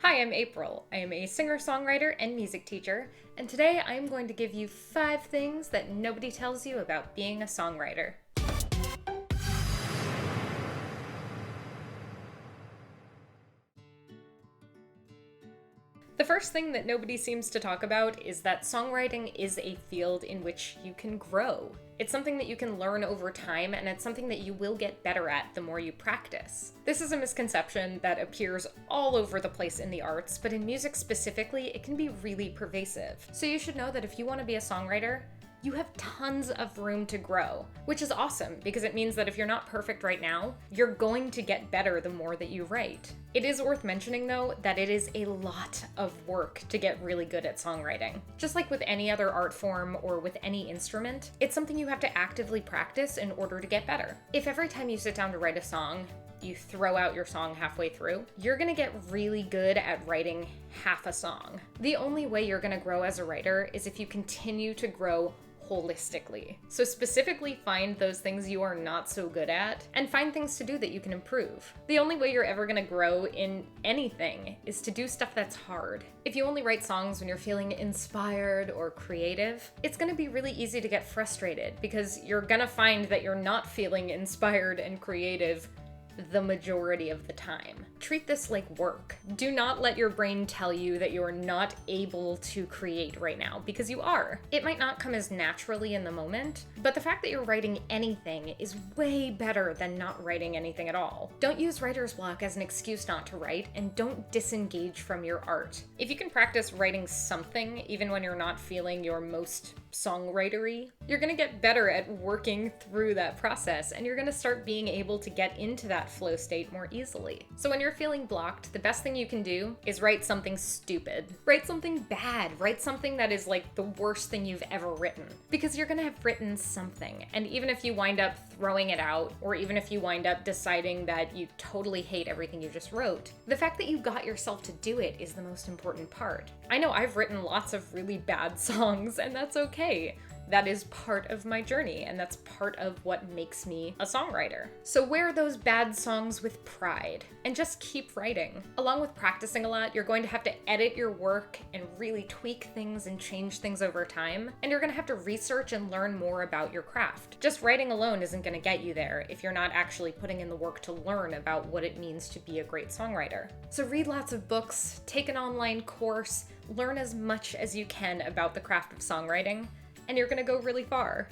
Hi, I'm April. I am a singer-songwriter and music teacher, and today I am going to give you 5 things that nobody tells you about being a songwriter. The first thing that nobody seems to talk about is that songwriting is a field in which you can grow. It's something that you can learn over time, and it's something that you will get better at the more you practice. This is a misconception that appears all over the place in the arts, but in music specifically, it can be really pervasive. So you should know that if you want to be a songwriter, you have tons of room to grow, which is awesome because it means that if you're not perfect right now, you're going to get better the more that you write. It is worth mentioning though that it is a lot of work to get really good at songwriting. Just like with any other art form or with any instrument, it's something you have to actively practice in order to get better. If every time you sit down to write a song, you throw out your song halfway through, you're gonna get really good at writing half a song. The only way you're gonna grow as a writer is if you continue to grow holistically. So specifically find those things you are not so good at and find things to do that you can improve. The only way you're ever gonna grow in anything is to do stuff that's hard. If you only write songs when you're feeling inspired or creative, it's gonna be really easy to get frustrated because you're gonna find that you're not feeling inspired and creative the majority of the time. Treat this like work. Do not let your brain tell you that you're not able to create right now, because you are. It might not come as naturally in the moment, but the fact that you're writing anything is way better than not writing anything at all. Don't use writer's block as an excuse not to write, and don't disengage from your art. If you can practice writing something, even when you're not feeling your most songwritery, you're gonna get better at working through that process, and you're gonna start being able to get into that flow state more easily. So when you're feeling blocked, the best thing you can do is write something stupid. Write something bad. Write something that is like the worst thing you've ever written. Because you're gonna have written something, and even if you wind up throwing it out, or even if you wind up deciding that you totally hate everything you just wrote, the fact that you got yourself to do it is the most important part. I know I've written lots of really bad songs, and that's okay. That is part of my journey, and that's part of what makes me a songwriter. So wear those bad songs with pride, and just keep writing. Along with practicing a lot, you're going to have to edit your work and really tweak things and change things over time, and you're gonna have to research and learn more about your craft. Just writing alone isn't gonna get you there if you're not actually putting in the work to learn about what it means to be a great songwriter. So read lots of books, take an online course, learn as much as you can about the craft of songwriting, and you're gonna go really far.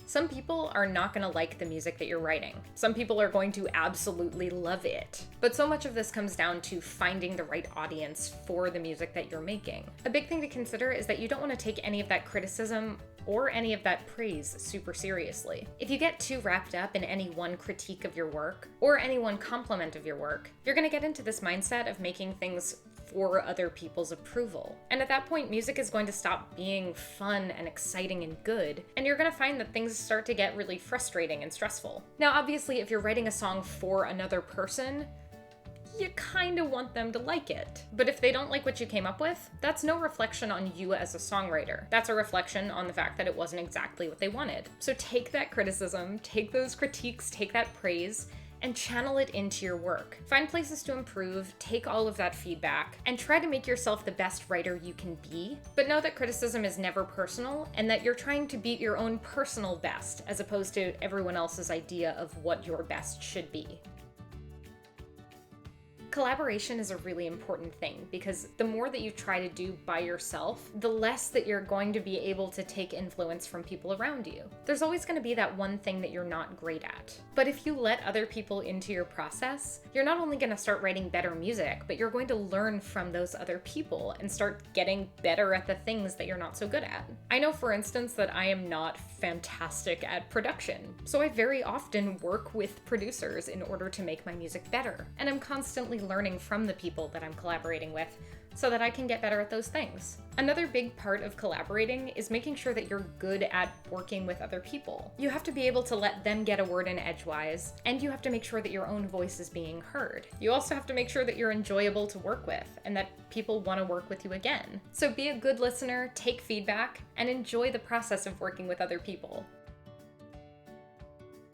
Some people are not gonna like the music that you're writing. Some people are going to absolutely love it. But so much of this comes down to finding the right audience for the music that you're making. A big thing to consider is that you don't want to take any of that criticism or any of that praise super seriously. If you get too wrapped up in any one critique of your work or any one compliment of your work, you're gonna get into this mindset of making things for other people's approval. And at that point, music is going to stop being fun and exciting and good, and you're gonna find that things start to get really frustrating and stressful. Now, obviously, if you're writing a song for another person, you kind of want them to like it. But if they don't like what you came up with, that's no reflection on you as a songwriter. That's a reflection on the fact that it wasn't exactly what they wanted. So take that criticism, take those critiques, take that praise, and channel it into your work. Find places to improve, take all of that feedback, and try to make yourself the best writer you can be. But know that criticism is never personal, and that you're trying to beat your own personal best, as opposed to everyone else's idea of what your best should be. Collaboration is a really important thing because the more that you try to do by yourself, the less that you're going to be able to take influence from people around you. There's always going to be that one thing that you're not great at. But if you let other people into your process, you're not only going to start writing better music, but you're going to learn from those other people and start getting better at the things that you're not so good at. I know, for instance, that I am not fantastic at production, so I very often work with producers in order to make my music better. And I'm constantly learning from the people that I'm collaborating with so that I can get better at those things. Another big part of collaborating is making sure that you're good at working with other people. You have to be able to let them get a word in edgewise, and you have to make sure that your own voice is being heard. You also have to make sure that you're enjoyable to work with and that people want to work with you again. So be a good listener, take feedback, and enjoy the process of working with other people.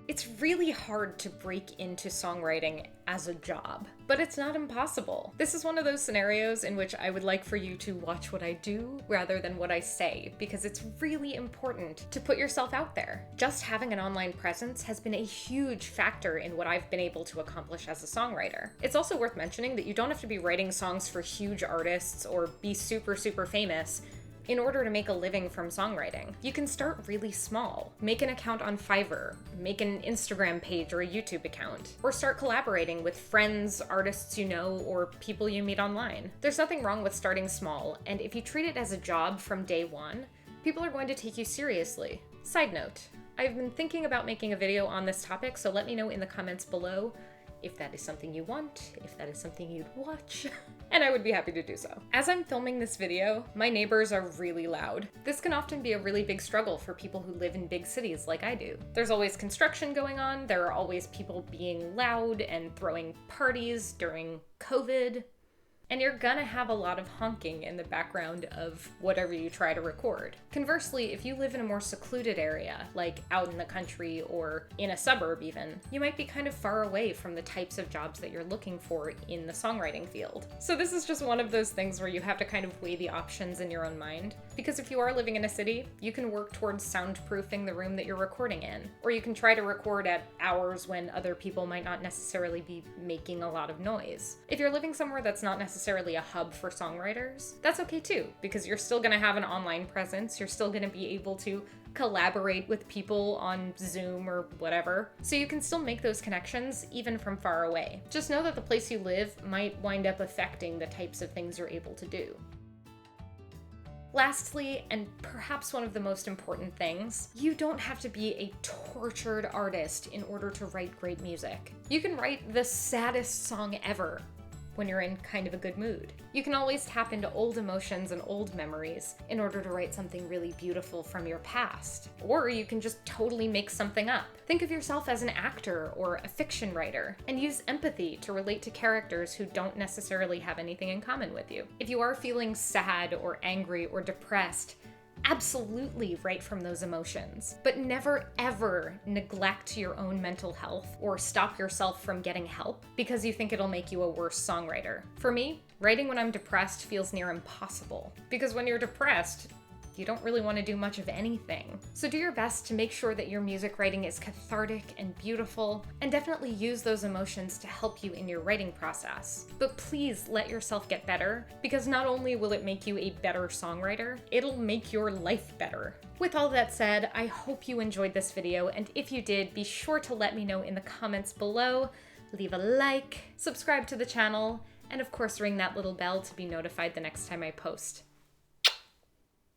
It's really hard to break into songwriting as a job, but it's not impossible. This is one of those scenarios in which I would like for you to watch what I do rather than what I say, because it's really important to put yourself out there. Just having an online presence has been a huge factor in what I've been able to accomplish as a songwriter. It's also worth mentioning that you don't have to be writing songs for huge artists or be super famous in order to make a living from songwriting. You can start really small. Make an account on Fiverr, make an Instagram page or a YouTube account, or start collaborating with friends, artists you know, or people you meet online. There's nothing wrong with starting small, and if you treat it as a job from day one, people are going to take you seriously. Side note, I've been thinking about making a video on this topic, so let me know in the comments below if that is something you want, if that is something you'd watch, and I would be happy to do so. As I'm filming this video, my neighbors are really loud. This can often be a really big struggle for people who live in big cities like I do. There's always construction going on, there are always people being loud and throwing parties during COVID, and you're gonna have a lot of honking in the background of whatever you try to record. Conversely, if you live in a more secluded area, like out in the country or in a suburb even, you might be kind of far away from the types of jobs that you're looking for in the songwriting field. So this is just one of those things where you have to kind of weigh the options in your own mind. Because if you are living in a city, you can work towards soundproofing the room that you're recording in, or you can try to record at hours when other people might not necessarily be making a lot of noise. If you're living somewhere that's not necessarily a hub for songwriters, that's okay too, because you're still gonna have an online presence, you're still gonna be able to collaborate with people on Zoom or whatever, so you can still make those connections even from far away. Just know that the place you live might wind up affecting the types of things you're able to do. Lastly, and perhaps one of the most important things, you don't have to be a tortured artist in order to write great music. You can write the saddest song ever when you're in kind of a good mood. You can always tap into old emotions and old memories in order to write something really beautiful from your past. Or you can just totally make something up. Think of yourself as an actor or a fiction writer, and use empathy to relate to characters who don't necessarily have anything in common with you. If you are feeling sad or angry or depressed, absolutely write from those emotions, but never ever neglect your own mental health or stop yourself from getting help because you think it'll make you a worse songwriter. For me, writing when I'm depressed feels near impossible, because when you're depressed, you don't really want to do much of anything. So do your best to make sure that your music writing is cathartic and beautiful, and definitely use those emotions to help you in your writing process. But please let yourself get better, because not only will it make you a better songwriter, it'll make your life better. With all that said, I hope you enjoyed this video, and if you did, be sure to let me know in the comments below, leave a like, subscribe to the channel, and of course ring that little bell to be notified the next time I post.